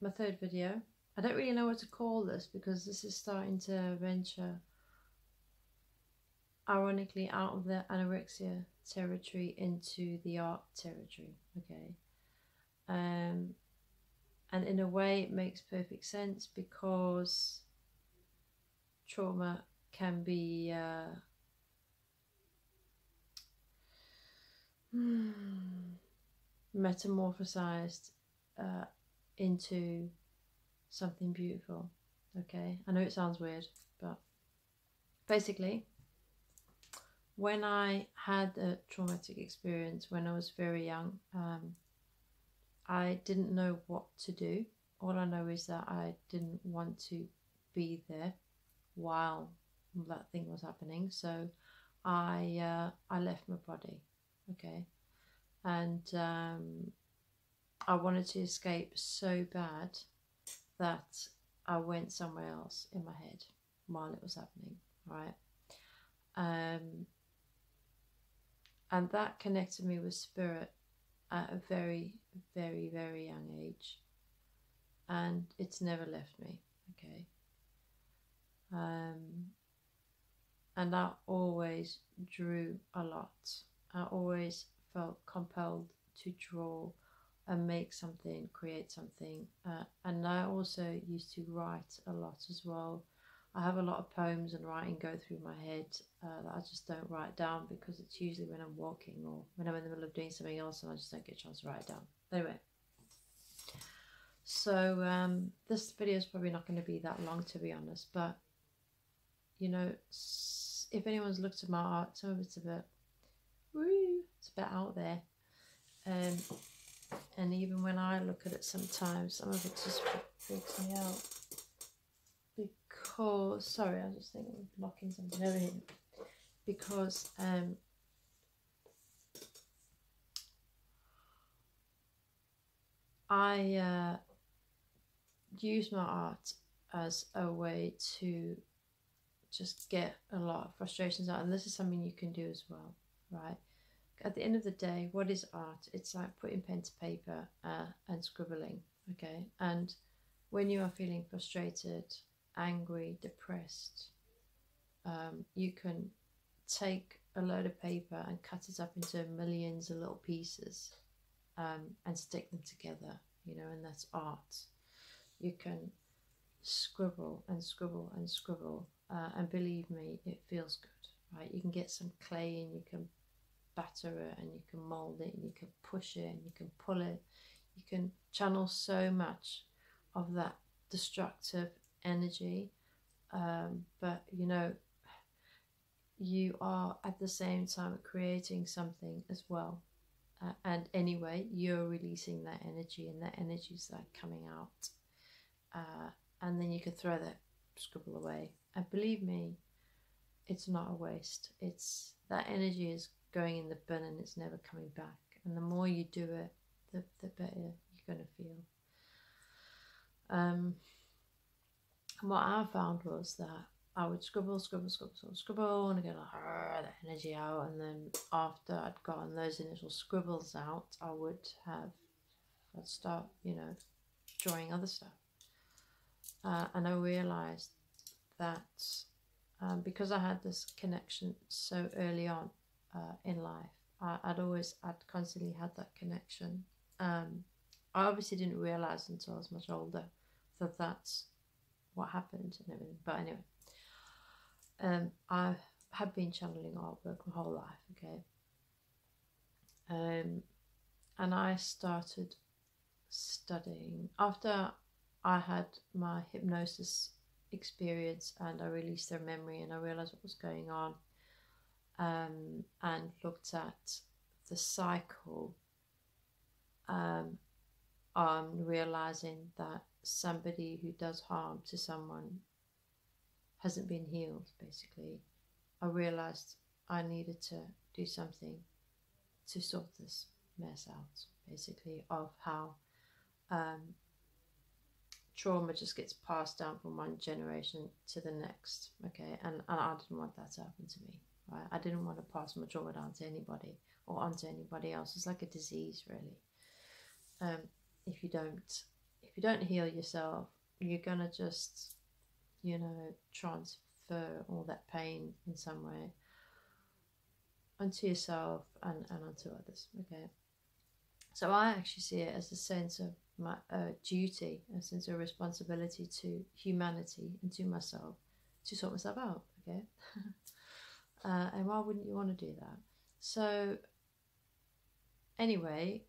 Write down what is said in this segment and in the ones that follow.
my third video. I don't really know what to call this because this is starting to venture, ironically, out of the anorexia territory into the art territory. Okay. And in a way it makes perfect sense because trauma can be metamorphosized into something beautiful. Okay, I know it sounds weird, but basically, when I had a traumatic experience when I was very young, I didn't know what to do. All I know is that I didn't want to be there while that thing was happening, so I left my body. Okay, and I wanted to escape so bad that I went somewhere else in my head while it was happening, right? And that connected me with spirit at a very, very, very young age, and it's never left me. Okay. And I always drew a lot. I always felt compelled to draw and make something, create something. And I also used to write a lot as well. I have a lot of poems and writing go through my head that I just don't write down because it's usually when I'm walking or when I'm in the middle of doing something else and I just don't get a chance to write it down. Anyway, so this video is probably not going to be that long, to be honest, but you know, if anyone's looked at my art, some of it's a bit, woo, it's a bit out there. And even when I look at it sometimes, some of it just freaks me out. Because, sorry, I was just thinking of blocking something over here. Because I use my art as a way to just get a lot of frustrations out, and this is something you can do as well, right? At the end of the day, what is art? It's like putting pen to paper and scribbling. Okay, and when you are feeling frustrated, angry, depressed, you can take a load of paper and cut it up into millions of little pieces and stick them together, you know, and that's art. You can scribble and scribble and scribble, and believe me, it feels good, right? You can get some clay and you can batter it and you can mold it and you can push it and you can pull it. You can channel so much of that destructive energy, but you know, you are at the same time creating something as well, and anyway, you're releasing that energy, and that energy is like coming out, and then you can throw that scribble away, and believe me, it's not a waste. It's that energy is going in the bin and it's never coming back, and the more you do it, the better you're going to feel. And what I found was that I would scribble, and I get like that energy out, and then after I'd gotten those initial scribbles out, I'd start, you know, drawing other stuff, and I realized that because I had this connection so early on in life, I'd constantly had that connection. I obviously didn't realize until I was much older that that's what happened and everything. But anyway, I have been channeling artwork my whole life. Okay, and I started studying after I had my hypnosis experience, and I released their memory and I realized what was going on, and looked at the cycle, on realizing that somebody who does harm to someone hasn't been healed. Basically, I realized I needed to do something to sort this mess out, basically, of how trauma just gets passed down from one generation to the next. Okay, and I didn't want that to happen to me, right? I didn't want to pass my trauma down to anybody or onto anybody else. It's like a disease, really. If you don't if you don't heal yourself, you're gonna just, you know, transfer all that pain in some way onto yourself and onto others. Okay, so I actually see it as a sense of my duty, a sense of responsibility to humanity and to myself to sort myself out. Okay, and why wouldn't you want to do that? So anyway,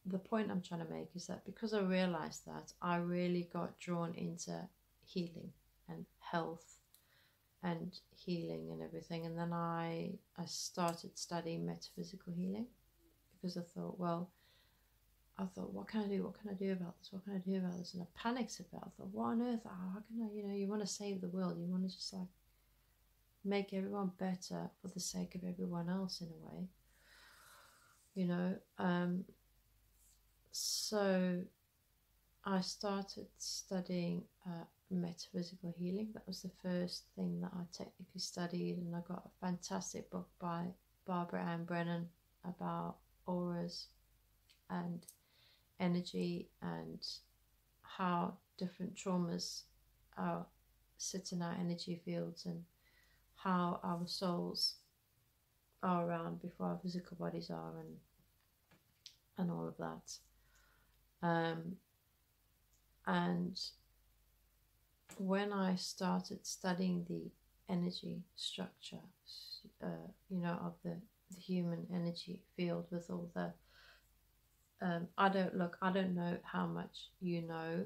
the point I'm trying to make is that because I realized that, I really got drawn into healing and health and healing and everything. And then I started studying metaphysical healing because I thought, well, what can I do? What can I do about this? What can I do about this? And I panicked about it. I thought, what on earth? How can I, you know, you want to save the world. You want to just like make everyone better for the sake of everyone else in a way, you know. So I started studying metaphysical healing. That was the first thing that I technically studied, and I got a fantastic book by Barbara Ann Brennan about auras and energy and how different traumas sit in our energy fields and how our souls are around before our physical bodies are, and all of that. And when I started studying the energy structure, you know, of the human energy field with all the I don't know how much you know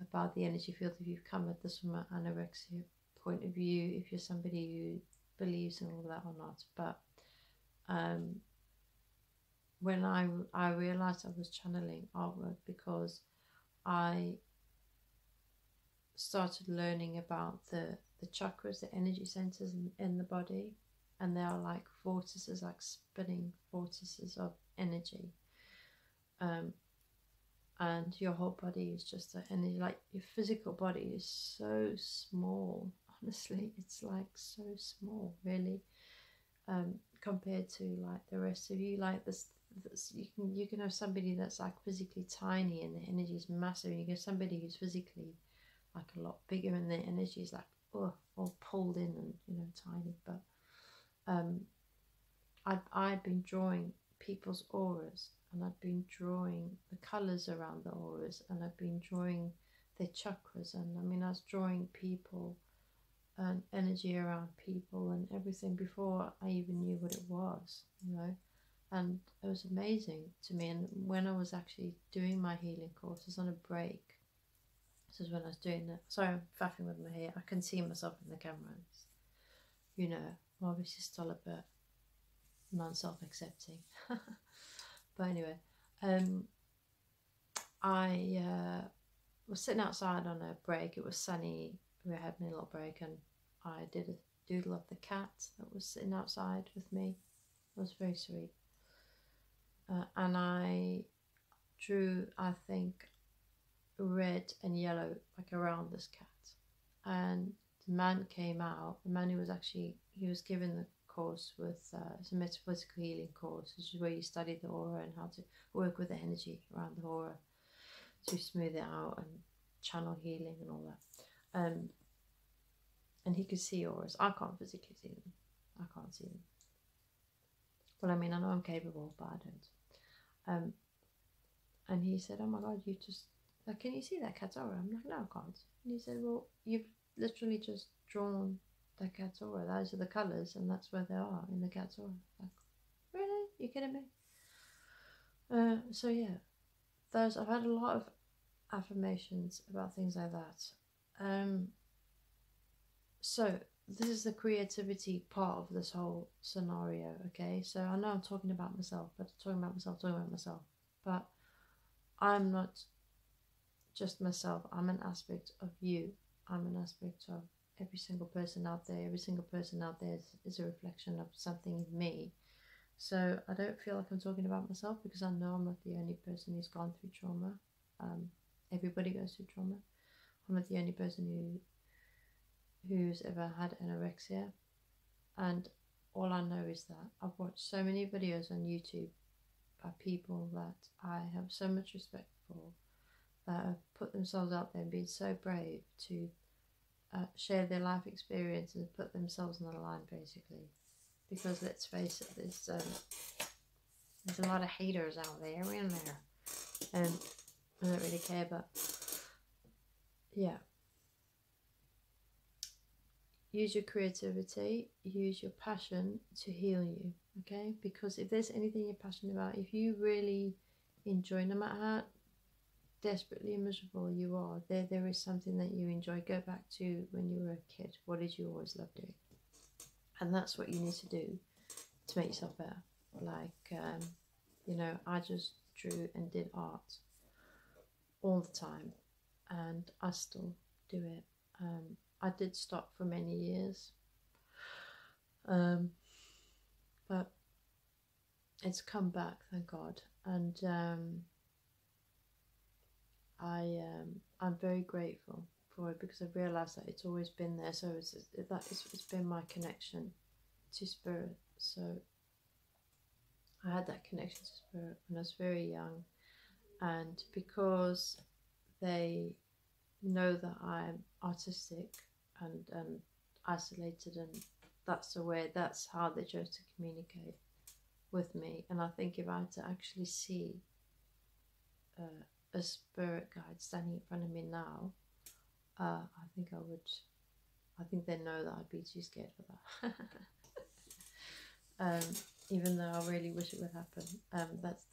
about the energy field if you've come at this from an anorexia point of view, if you're somebody who believes in all that or not. But when I realized I was channeling artwork because I started learning about the chakras, the energy centers in the body, and they are like vortices, like spinning vortices of energy. And your whole body is just an energy, like your physical body is so small. Honestly, it's like so small, really, compared to like the rest of you. Like this you can have somebody that's like physically tiny and the energy is massive, and you get somebody who's physically like a lot bigger and the energy is like all pulled in and, you know, tiny. But I'd been drawing people's auras, and I'd been drawing the colors around the auras, and I'd been drawing their chakras, and I mean I was drawing people and energy around people and everything before I even knew what it was, you know. And it was amazing to me. And when I was actually doing my healing course, I was on a break. This is when I was doing it. Sorry, I'm faffing with my hair. I can see myself in the camera. It's, you know, I'm obviously still a bit non-self-accepting. But anyway, I was sitting outside on a break. It was sunny. We were having a little break, and I did a doodle of the cat that was sitting outside with me. It was very sweet. And I drew, I think, red and yellow like around this cat. And the man came out. The man who was actually, he was given the course with it's a metaphysical healing course, which is where you study the aura and how to work with the energy around the aura to smooth it out and channel healing and all that. And he could see auras. I can't physically see them. I can't see them. Well, I mean, I know I'm capable, but I don't. And he said, "Oh my God, you just, like, can you see that cat's aura?" I'm like, "No, I can't." And he said, "Well, you've literally just drawn the cat's aura. Those are the colours, and that's where they are in the cat's aura." Like, really? You kidding me? So yeah, I've had a lot of affirmations about things like that. So this is the creativity part of this whole scenario, okay? So I know I'm talking about myself, but talking about myself, but I'm not just myself. I'm an aspect of you. I'm an aspect of every single person out there. Every single person out there is a reflection of something in me. So I don't feel like I'm talking about myself, because I know I'm not the only person who's gone through trauma. Everybody goes through trauma. I'm not the only person who's ever had anorexia, and all I know is that I've watched so many videos on YouTube by people that I have so much respect for, that have put themselves out there and been so brave to share their life experience and put themselves on the line, basically. Because let's face it, there's a lot of haters out there, in there, and I don't really care. But yeah, use your creativity, use your passion to heal you, okay? Because if there's anything you're passionate about, if you really enjoy, no matter how desperately miserable you are, there is something that you enjoy. Go back to when you were a kid. What did you always love doing? And that's what you need to do to make yourself better. Like, you know, I just drew and did art all the time, and I still do it. I did stop for many years, but it's come back, thank God. And I'm very grateful for it, because I've realised that it's always been there. So it's been my connection to spirit. So I had that connection to spirit when I was very young, and because they know that I'm artistic and isolated, and that's how they chose to communicate with me. And I think if I had to actually see a spirit guide standing in front of me now, I think they know that I'd be too scared for that. Even though I really wish it would happen.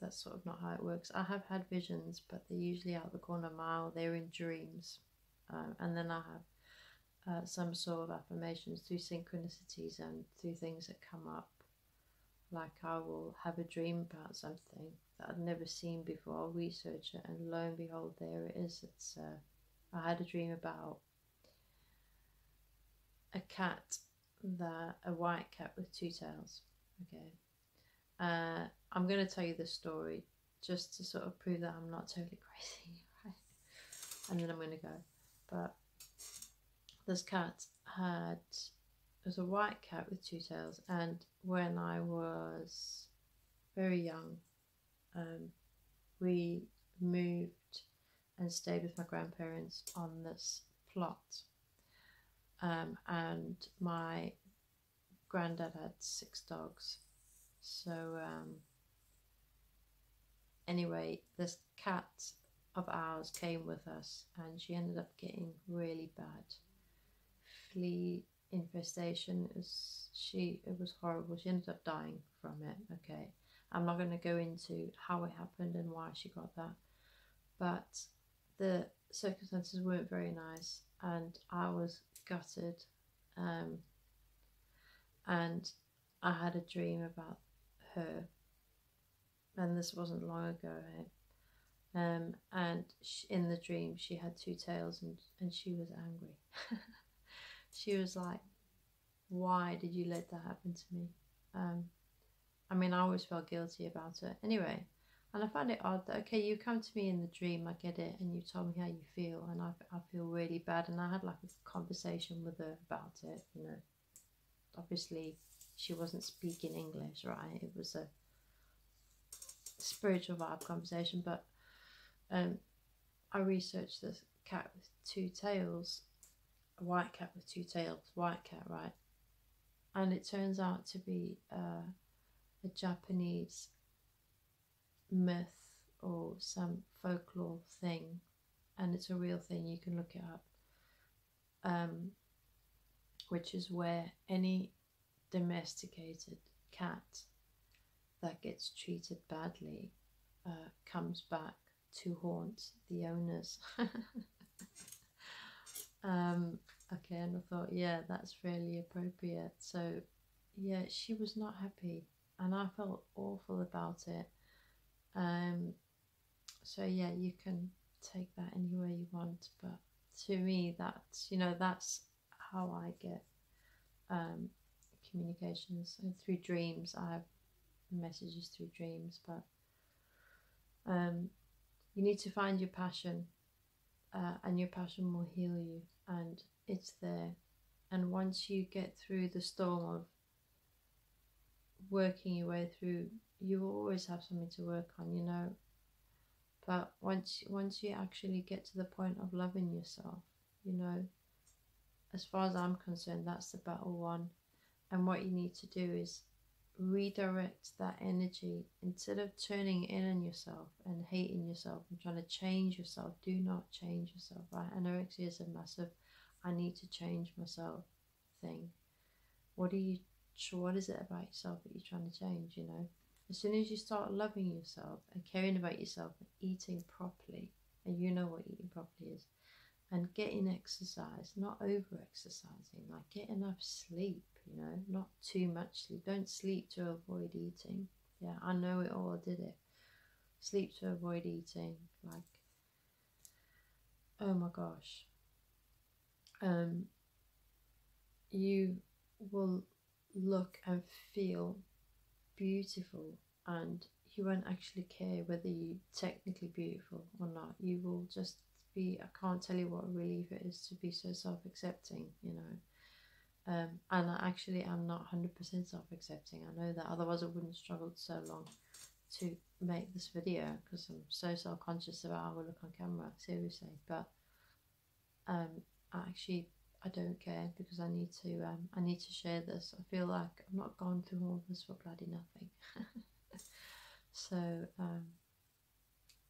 That's sort of not how it works. I have had visions, but they're usually out the corner of my eye, or they're in dreams. And then I have some sort of affirmations through synchronicities and through things that come up. Like, I will have a dream about something that I'd never seen before. I'll research it, and lo and behold, there it is. I had a dream about a white cat with two tails. Okay. I'm going to tell you the story just to sort of prove that I'm not totally crazy, right? And then I'm going to go. But this cat it was a white cat with two tails, and when I was very young, we moved and stayed with my grandparents on this plot, and my granddad had 6 dogs. So anyway, this cat of ours came with us, and she ended up getting really bad flea infestation. It was horrible. She ended up dying from it. Okay, I'm not going to go into how it happened and why she got that, but the circumstances weren't very nice, and I was gutted. And I had a dream about her, and this wasn't long ago. And in the dream, she had 2 tails, and she was angry. She was like, "Why did you let that happen to me?" I mean, I always felt guilty about it. Anyway, and I found it odd that, okay, you come to me in the dream, I get it, and you told me how you feel, and I feel really bad, and I had like a conversation with her about it, you know. Obviously, she wasn't speaking English, right? It was a spiritual vibe conversation, but I researched this cat with 2 tails, a white cat with 2 tails, white cat, right? And it turns out to be a Japanese myth or some folklore thing, and it's a real thing. You can look it up. Which is where any domesticated cat that gets treated badly comes back to haunt the owners. Okay, and I thought, yeah, that's really appropriate. So yeah, she was not happy, and I felt awful about it. So yeah, you can take that any way you want, but to me, that's, you know, that's how I get communications, and through dreams. I have messages through dreams, but you need to find your passion, and your passion will heal you, and it's there. And once you get through the storm of working your way through, you will always have something to work on, you know. But once you actually get to the point of loving yourself, you know, as far as I'm concerned, that's the battle won. And what you need to do is redirect that energy. Instead of turning in on yourself and hating yourself and trying to change yourself, do not change yourself, right? Anorexia is a massive I need to change myself thing. What is it about yourself that you're trying to change, you know? As soon as you start loving yourself and caring about yourself and eating properly, and you know what eating properly is, and getting exercise, not over exercising, like get enough sleep, you know, not too much sleep. Don't sleep to avoid eating. Yeah, I know it all, I did it. Sleep to avoid eating, like, oh my gosh. You will look and feel beautiful, and you won't actually care whether you're technically beautiful or not. You will just be, I can't tell you what a relief it is to be so self-accepting, you know. And I actually am not 100% self-accepting. I know that, otherwise I wouldn't struggle so long to make this video, because I'm so self-conscious about how I look on camera, seriously. But I don't care, because I need to share this. I feel like I've not gone through all this for bloody nothing. So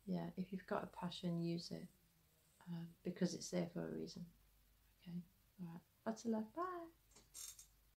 yeah, if you've got a passion, use it, because it's there for a reason. Okay, all right, lots of love, bye.